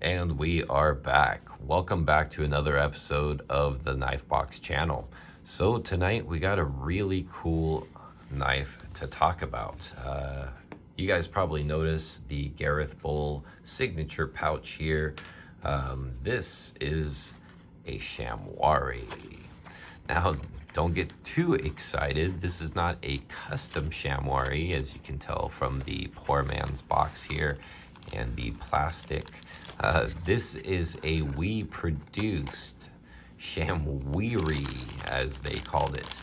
And we are back. Welcome back to another episode of the Knife Box channel. So tonight we got a really cool knife to talk about. You guys probably noticed the Gareth Bull signature pouch here. This is a Sham-Weri. Now, don't get too excited. This is not a custom Sham-Weri, as you can tell from the poor man's box here and the plastic. This is a we-produced Sham-Weri, as they called it.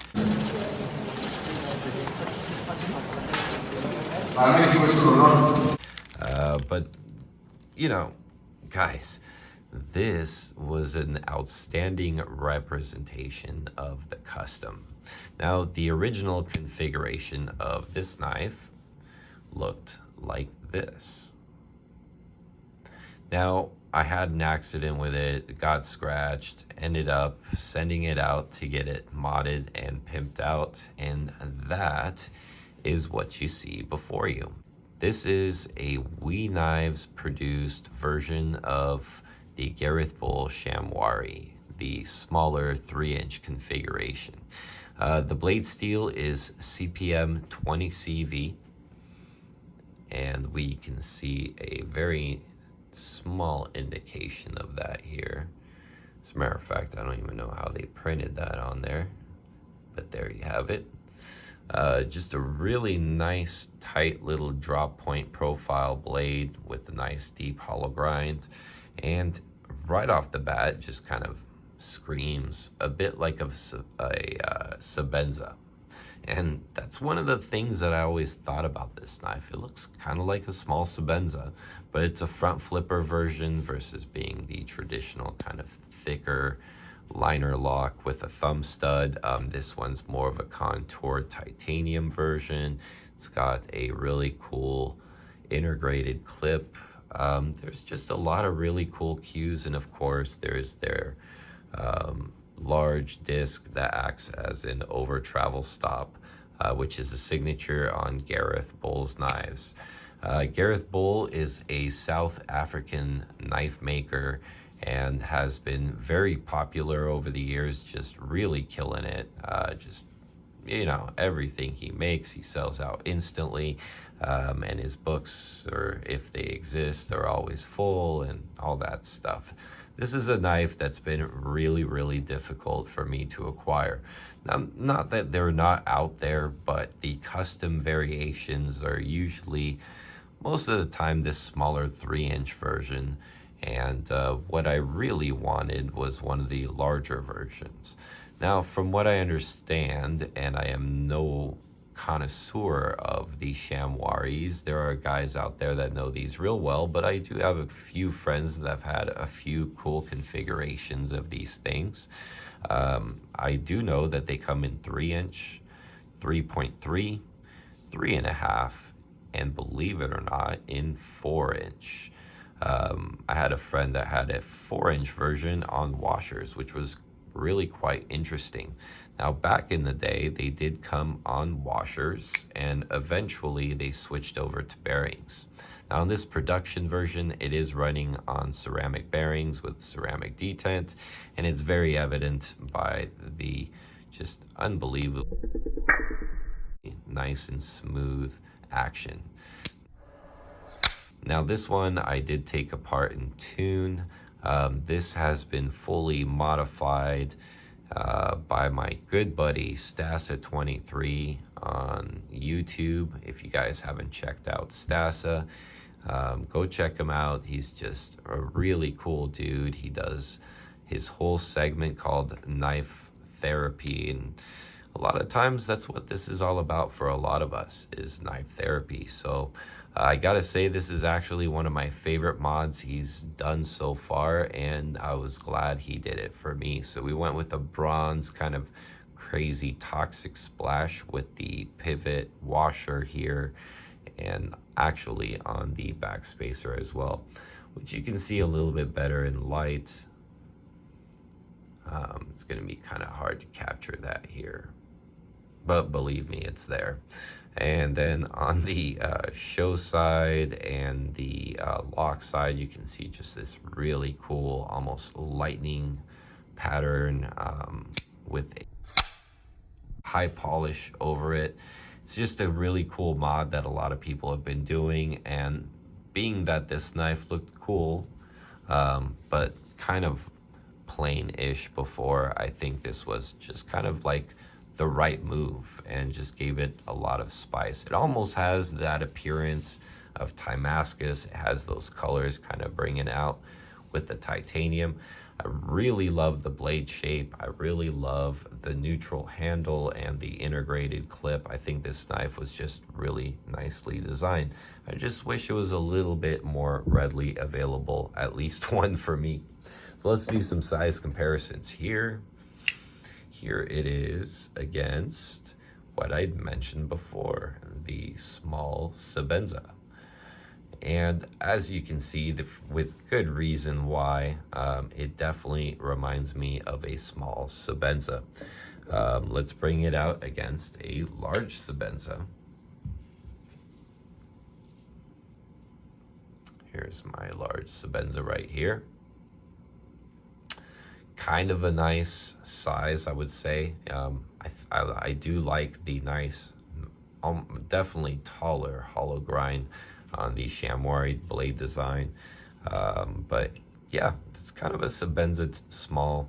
But, you know, guys, this was an outstanding representation of the custom. Now, the original configuration of this knife looked like this. Now, I had an accident with it, got scratched, ended up sending it out to get it modded and pimped out, and that is what you see before you. This is a Knives Produced version of the Gareth Bull Sham-Weri, the smaller 3-inch configuration. The blade steel is CPM 20CV, and we can see a very small indication of that here. As a matter of fact, I don't even know how they printed that on there, but there you have it. Just a really nice tight little drop point profile blade with a nice deep hollow grind, and right off the bat just kind of screams a bit like a Sebenza. And that's one of the things that I always thought about this knife. It looks kind of like a small Sebenza, but it's a front flipper version versus being the traditional kind of thicker liner lock with a thumb stud. This one's more of a contoured titanium version. It's got a really cool integrated clip. There's just a lot of really cool cues, and of course there's their large disc that acts as an over travel stop, which is a signature on Gareth Bull's knives. Gareth Bull is a South African knife maker and has been very popular over the years, just really killing it. Just, you know, everything he makes, he sells out instantly. And his books, or if they exist, are always full and all that stuff. This is a knife that's been really, really difficult for me to acquire. Now, not that they're not out there, but the custom variations are usually, most of the time, this smaller 3-inch version. And what I really wanted was one of the larger versions. Now, from what I understand, and I am no connoisseur of the Sham-Weris, there are guys out there that know these real well, but I do have a few friends that have had a few cool configurations of these things. I do know that they come in 3-inch, 3.3, 3.5, and believe it or not, in 4-inch. I had a friend that had a 4-inch version on washers, which was really quite interesting. Now, back in the day, they did come on washers, and eventually they switched over to bearings. Now, in this production version, it is running on ceramic bearings with ceramic detent, and it's very evident by the just unbelievable nice and smooth action. Now, this one I did take apart and tune. This has been fully modified by my good buddy Stassa 23 on YouTube. If you guys haven't checked out Stassa, go check him out. He's just a really cool dude. He does his whole segment called Knife Therapy, and a lot of times that's what this is all about for a lot of us, is knife therapy. So I gotta say, this is actually one of my favorite mods he's done so far, and I was glad he did it for me. So we went with a bronze kind of crazy toxic splash with the pivot washer here, and actually on the back spacer as well, which you can see a little bit better in light. It's gonna be kind of hard to capture that here, but believe me, it's there. And then on the show side and the lock side, you can see just this really cool, almost lightning pattern with a high polish over it. It's just a really cool mod that a lot of people have been doing, and being that this knife looked cool, but kind of plain-ish before, I think this was just kind of like the right move and just gave it a lot of spice. It almost has that appearance of Damascus. It has those colors kind of bringing out with the titanium. I really love the blade shape. I really love the neutral handle and the integrated clip. I think this knife was just really nicely designed. I just wish it was a little bit more readily available, at least one for me. So let's do some size comparisons here. Here it is against what I'd mentioned before, the small Sebenza. And as you can see, with good reason why, it definitely reminds me of a small Sebenza. Let's bring it out against a large Sebenza. Here's my large Sebenza right here. Kind of a nice size, I would say. I do like the nice, definitely taller hollow grind on the Sham-Weri blade design. But yeah, it's kind of a Sebenza, small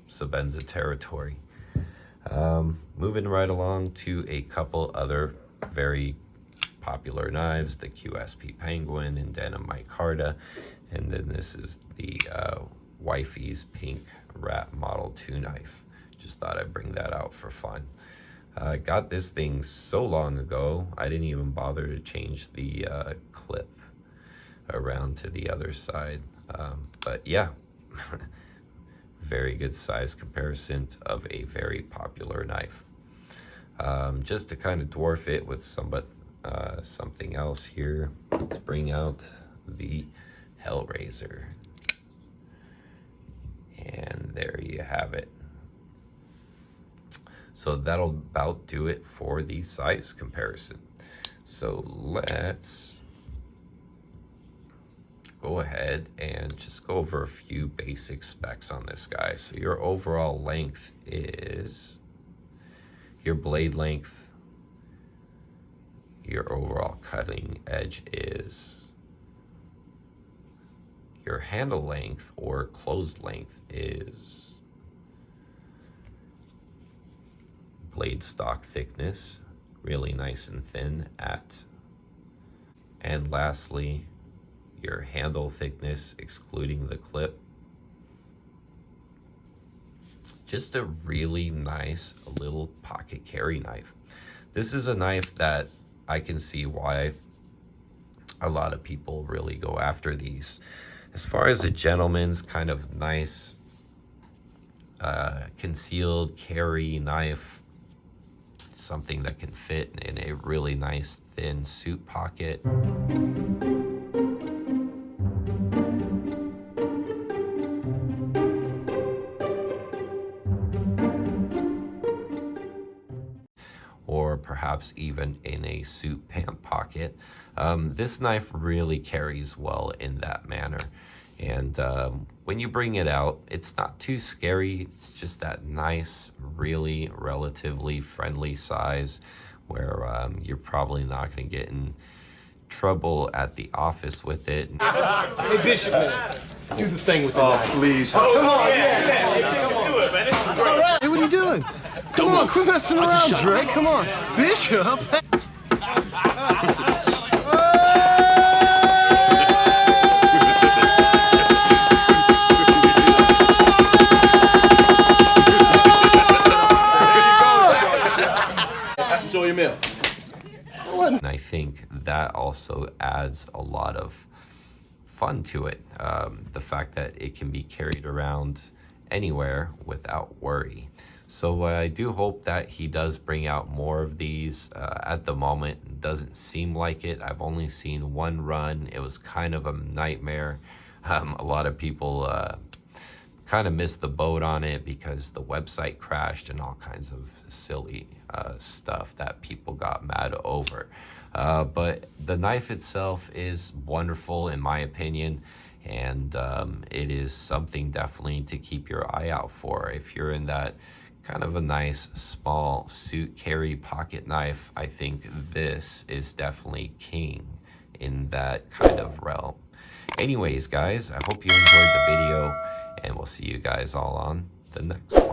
Sebenza territory. Moving right along to a couple other very popular knives, the QSP Penguin and Denim Micarta, and then this is the Wifey's Pink Rat Model 2 knife. Just thought I'd bring that out for fun. Got this thing so long ago, I didn't even bother to change the clip around to the other side. But yeah, very good size comparison of a very popular knife. Just to kind of dwarf it with something else here, let's bring out the Hellraiser. And there you have it. So that'll about do it for the size comparison. So let's go ahead and just go over a few basic specs on this guy. So your overall length is, your blade length, your overall cutting edge is, your handle length or closed length is, blade stock thickness, really nice and thin at, and lastly, your handle thickness excluding the clip. Just a really nice little pocket carry knife. This is a knife that I can see why a lot of people really go after these. As far as a gentleman's kind of nice concealed carry knife, something that can fit in a really nice thin suit pocket. Or perhaps even in a suit pant pocket. This knife really carries well in that manner. And when you bring it out, it's not too scary. It's just that nice, really relatively friendly size where you're probably not going to get in trouble at the office with it. Hey, Bishop, man, do the thing with the knife. Please. Come on, yeah. Come on. Do it, man. This is great. Hey, what are you doing? Come on, quit messing around, Drake. Come on. Bishop. Enjoy your meal. And I think that also adds a lot of fun to it. The fact that it can be carried around anywhere without worry. So I do hope that he does bring out more of these. At the moment, it doesn't seem like it. I've only seen one run. It was kind of a nightmare. A lot of people kind of missed the boat on it because the website crashed and all kinds of silly stuff that people got mad over. But the knife itself is wonderful in my opinion, and it is something definitely to keep your eye out for. If you're in that kind of a nice small suit carry pocket knife, I think this is definitely king in that kind of realm. Anyways, guys, I hope you enjoyed the video, and we'll see you guys all on the next one.